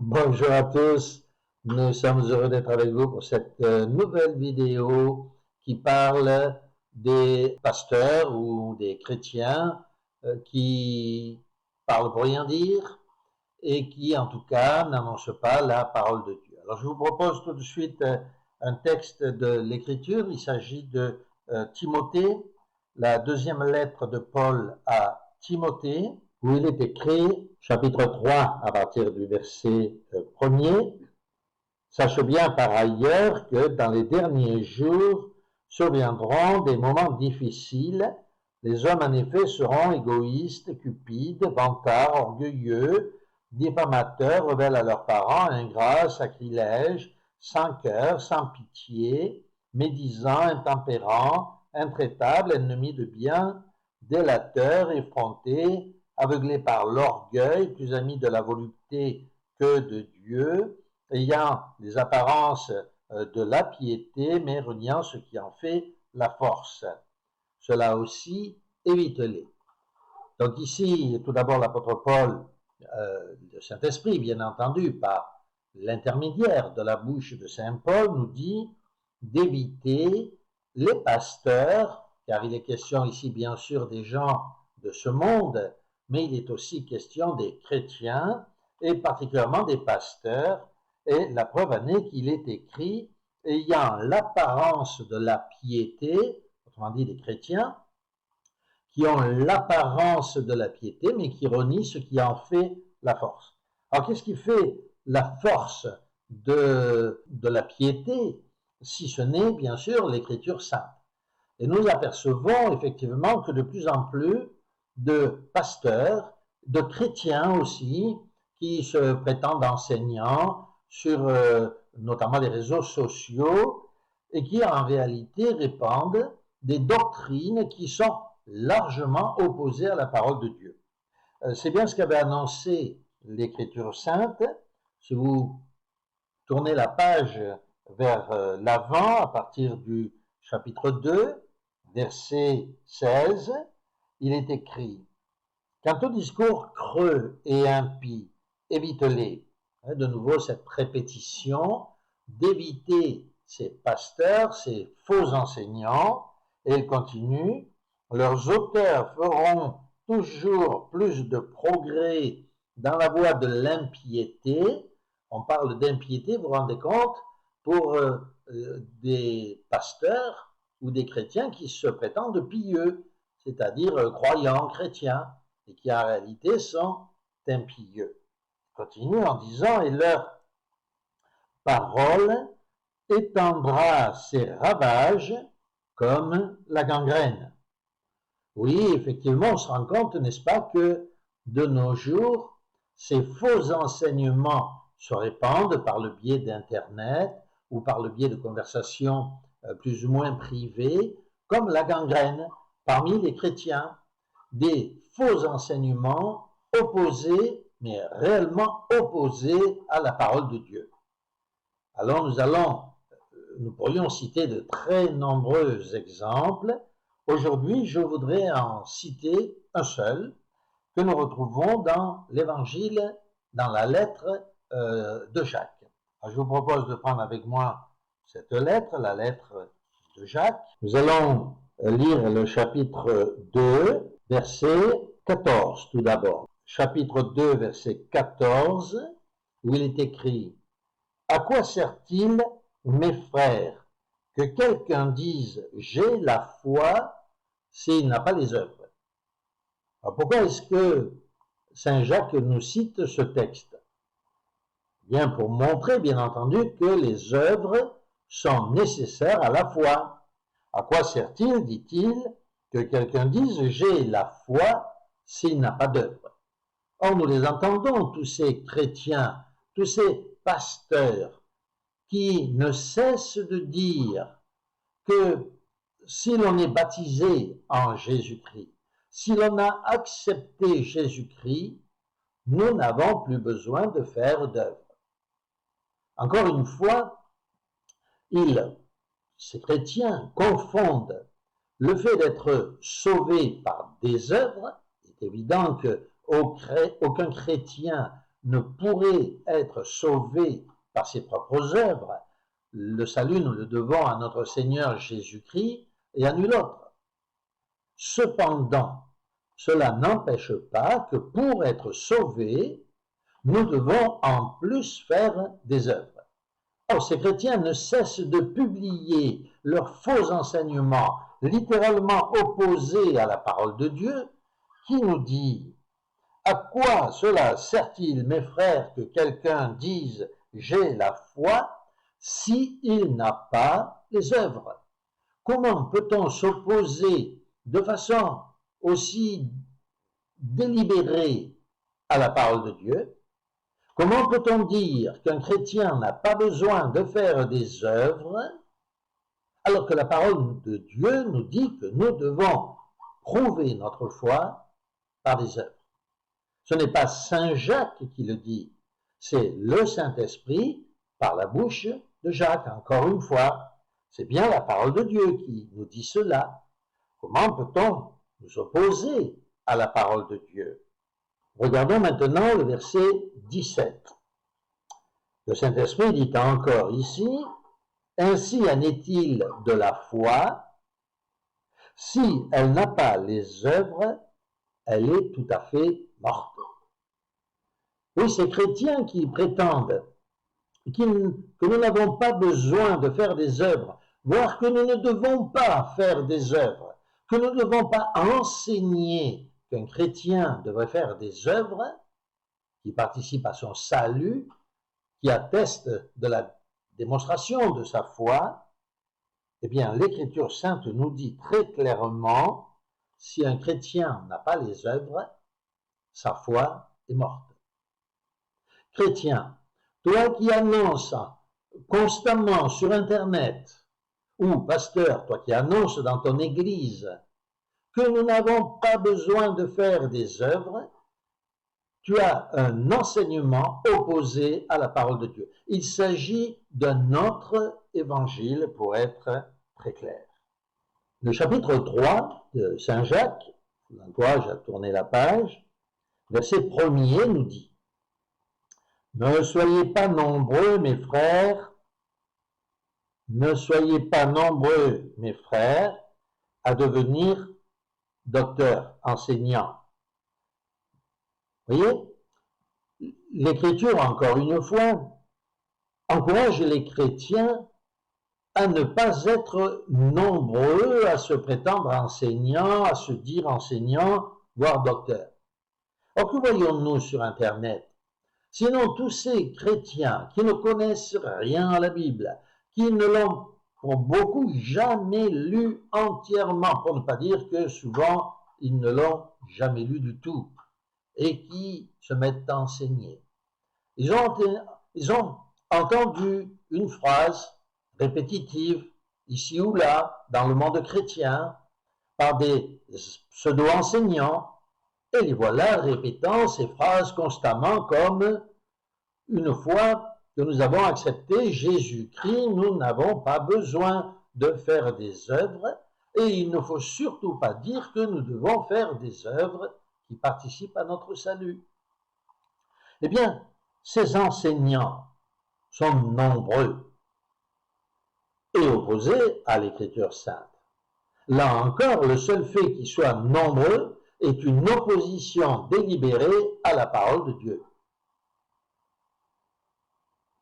Bonjour à tous, nous sommes heureux d'être avec vous pour cette nouvelle vidéo qui parle des pasteurs ou des chrétiens qui parlent pour rien dire et qui en tout cas n'annoncent pas la parole de Dieu. Alors je vous propose tout de suite un texte de l'Écriture, il s'agit de Timothée, la deuxième lettre de Paul à Timothée, où il est écrit, chapitre 3, à partir du verset 1er, « Sache bien par ailleurs que dans les derniers jours surviendront des moments difficiles. Les hommes en effet seront égoïstes, cupides, vantards, orgueilleux, diffamateurs, rebelles à leurs parents, ingrats, sacrilèges, sans cœur, sans pitié, médisants, intempérants, intraitables, ennemis de bien, délateurs, effrontés, aveuglés par l'orgueil, plus amis de la volupté que de Dieu, ayant les apparences de la piété, mais reniant ce qui en fait la force. Cela aussi, évite-les. » Donc ici, tout d'abord, l'apôtre Paul, le Saint-Esprit, bien entendu, par l'intermédiaire de la bouche de Saint Paul, nous dit d'éviter les pasteurs, car il est question ici, bien sûr, des gens de ce monde, mais il est aussi question des chrétiens, et particulièrement des pasteurs, et la preuve en est qu'il est écrit ayant l'apparence de la piété, autrement dit des chrétiens, qui ont l'apparence de la piété, mais qui renient ce qui en fait la force. Alors qu'est-ce qui fait la force de la piété, si ce n'est bien sûr l'Écriture sainte? Et nous apercevons effectivement que de plus en plus de pasteurs, de chrétiens aussi, qui se prétendent enseignants sur notamment les réseaux sociaux et qui en réalité répandent des doctrines qui sont largement opposées à la parole de Dieu. C'est bien ce qu'avait annoncé l'Écriture sainte. Si vous tournez la page vers l'avant, à partir du chapitre 2, verset 16, il est écrit « Quant aux discours creux et impies, évite-les. » De nouveau, cette répétition d'éviter ces pasteurs, ces faux enseignants, et il continue « Leurs auteurs feront toujours plus de progrès dans la voie de l'impiété. » On parle d'impiété, vous vous rendez compte, pour des pasteurs ou des chrétiens qui se prétendent pieux, c'est-à-dire croyants, chrétiens, et qui en réalité sont impieux. Il continue en disant « Et leur parole étendra ses ravages comme la gangrène. » Oui, effectivement, on se rend compte, n'est-ce pas, que de nos jours, ces faux enseignements se répandent par le biais d'Internet ou par le biais de conversations plus ou moins privées, comme la gangrène parmi les chrétiens. Des faux enseignements opposés, mais réellement opposés à la parole de Dieu. Alors nous pourrions citer de très nombreux exemples. Aujourd'hui, je voudrais en citer un seul que nous retrouvons dans l'Évangile, dans la lettre de Jacques. Alors, je vous propose de prendre avec moi cette lettre, la lettre de Jacques. Nous allons lire le chapitre 2, verset 14 tout d'abord. Chapitre 2, verset 14, où il est écrit « À quoi sert-il, mes frères, que quelqu'un dise « j'ai la foi » s'il n'a pas les œuvres ?» Alors pourquoi est-ce que Saint Jacques nous cite ce texte? Bien pour montrer, bien entendu, que les œuvres sont nécessaires à la foi. À quoi sert-il, dit-il, que quelqu'un dise « j'ai la foi » s'il n'a pas d'œuvre? Or, nous les entendons, tous ces chrétiens, tous ces pasteurs qui ne cessent de dire que si l'on est baptisé en Jésus-Christ, si l'on a accepté Jésus-Christ, nous n'avons plus besoin de faire d'œuvres. Encore une fois, ces chrétiens confondent le fait d'être sauvé par des œuvres. Il est évident qu'aucun chrétien ne pourrait être sauvé par ses propres œuvres. Le salut, nous le devons à notre Seigneur Jésus-Christ et à nul autre. Cependant, cela n'empêche pas que pour être sauvés, nous devons en plus faire des œuvres. Or, ces chrétiens ne cessent de publier leurs faux enseignements, littéralement opposés à la parole de Dieu, qui nous dit: à quoi cela sert-il, mes frères, que quelqu'un dise « j'ai la foi » s'il n'a pas les œuvres? Comment peut-on s'opposer de façon aussi délibérée à la parole de Dieu? Comment peut-on dire qu'un chrétien n'a pas besoin de faire des œuvres alors que la parole de Dieu nous dit que nous devons prouver notre foi par des œuvres? Ce n'est pas Saint Jacques qui le dit, c'est le Saint-Esprit par la bouche de Jacques. Encore une fois, c'est bien la parole de Dieu qui nous dit cela. Comment peut-on nous opposer à la parole de Dieu? Regardons maintenant le verset 17. Le Saint-Esprit dit encore ici: ainsi en est-il de la foi, si elle n'a pas les œuvres, elle est tout à fait morte. Oui, ces chrétiens qui prétendent que nous n'avons pas besoin de faire des œuvres, voire que nous ne devons pas faire des œuvres, que nous ne devons pas enseigner qu'un chrétien devrait faire des œuvres qui participent à son salut, qui attestent de la démonstration de sa foi, eh bien, l'Écriture sainte nous dit très clairement: si un chrétien n'a pas les œuvres, sa foi est morte. Chrétien, toi qui annonces constamment sur Internet, ou pasteur, toi qui annonces dans ton église que nous n'avons pas besoin de faire des œuvres, tu as un enseignement opposé à la parole de Dieu. Il s'agit d'un autre évangile, pour être très clair. Le chapitre 3 de Saint Jacques, je vous encourage à tourner la page, verset 1er nous dit: ne soyez pas nombreux, mes frères, ne soyez pas nombreux, mes frères, à devenir docteurs, enseignants. Vous voyez, l'Écriture, encore une fois, encourage les chrétiens à ne pas être nombreux à se prétendre enseignants, à se dire enseignants, voire docteurs. Or, que voyons-nous sur Internet? Sinon, tous ces chrétiens qui ne connaissent rien à la Bible, qui ne l'ont pour beaucoup jamais lu entièrement, pour ne pas dire que souvent ils ne l'ont jamais lu du tout, et qui se mettent à enseigner. Ils ont entendu une phrase répétitive, ici ou là, dans le monde chrétien, par des pseudo-enseignants, et les voilà répétant ces phrases constamment comme: une fois que nous avons accepté Jésus-Christ, nous n'avons pas besoin de faire des œuvres, et il ne faut surtout pas dire que nous devons faire des œuvres qui participent à notre salut. Eh bien, ces enseignants sont nombreux et opposés à l'Écriture sainte. Là encore, le seul fait qu'ils soient nombreux est une opposition délibérée à la parole de Dieu.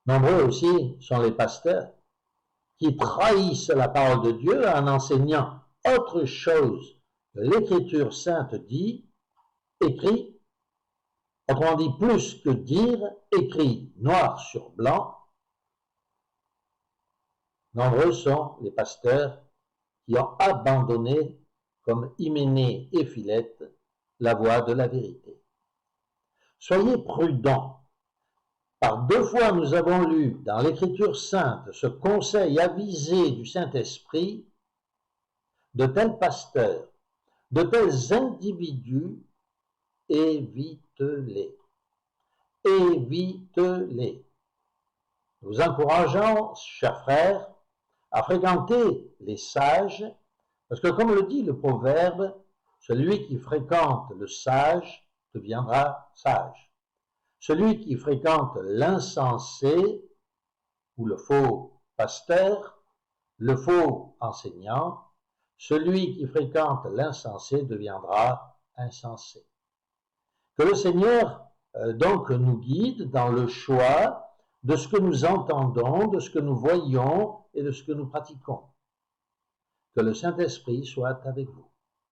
Nombreux aussi sont les pasteurs qui trahissent la parole de Dieu en enseignant autre chose que l'Écriture sainte dit, écrit, autrement dit, plus que dire, écrit noir sur blanc. Nombreux sont les pasteurs qui ont abandonné, comme Hyménée et Philette, la voie de la vérité. Soyez prudents. Par 2 fois, nous avons lu dans l'Écriture sainte ce conseil avisé du Saint-Esprit: de tels pasteurs, de tels individus, évite-les. Évite-les. Nous encourageons, chers frères, à fréquenter les sages, parce que comme le dit le proverbe, celui qui fréquente le sage deviendra sage. Celui qui fréquente l'insensé ou le faux pasteur, le faux enseignant, celui qui fréquente l'insensé deviendra insensé. Que le Seigneur donc nous guide dans le choix de ce que nous entendons, de ce que nous voyons et de ce que nous pratiquons. Que le Saint-Esprit soit avec vous.